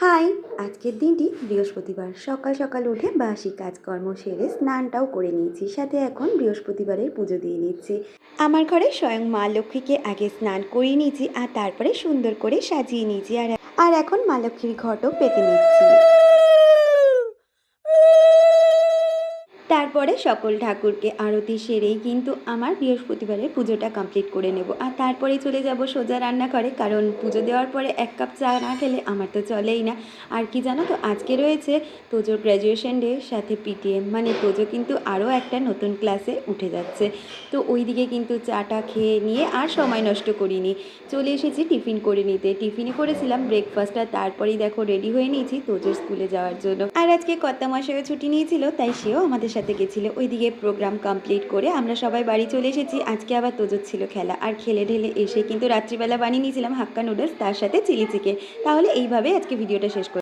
High! আজকের দিনটি বৃহস্পতিবার। সকাল সকাল উঠে বাসি কাজকর্ম সেরে স্নানটাও করে নিয়েছি। সাথে এখন বৃহস্পতিবারের পুজো দিয়ে নিচ্ছি। আমার ঘরে স্বয়ং মা লক্ষ্মীকে আগে স্নান করিয়ে নিয়েছি আর তারপরে সুন্দর করে সাজিয়ে নিয়েছি। আর এখন মা লক্ষ্মীর ঘটও পেতে নিচ্ছি। তারপরে সকল ঠাকুরকে আরতি সেরেই কিন্তু আমার বৃহস্পতিবারের পুজোটা কমপ্লিট করে নেব। আর তারপরেই চলে যাব সোজা রান্নাঘরে, কারণ পুজো দেওয়ার পরে ১ কাপ চা না খেলে আমার তো চলেই না। আর কি জানো তো, আজকে রয়েছে তোজোর গ্র্যাজুয়েশন ডে, সাথে পিটিএম, মানে তোজো কিন্তু আরও একটা নতুন ক্লাসে উঠে যাচ্ছে। তো ওই দিকে কিন্তু চাটা খেয়ে নিয়ে আর সময় নষ্ট করিনি, চলে এসেছি টিফিন করে নিতে। টিফিনে করেছিলাম ব্রেকফাস্ট, আর তারপরেই দেখো রেডি হয়ে নিয়েছি তোজোর স্কুলে যাওয়ার জন্য। আর আজকে কর্তামশাইও ছুটি নিয়েছিল, তাই সেও আমাদের সাথে গেছিলো। ওইদিকে প্রোগ্রাম কমপ্লিট করে আমরা সবাই বাড়ি চলে এসেছি। আজকে আবার তোজোর ছিল খেলা, আর খেলে ঢেলে এসে কিন্তু রাত্রিবেলা বানিয়ে নিয়েছিলাম হাক্কা নুডলস, তার সাথে চিলি চিকেন। তাহলে এইভাবে আজকে ভিডিওটা শেষ করি।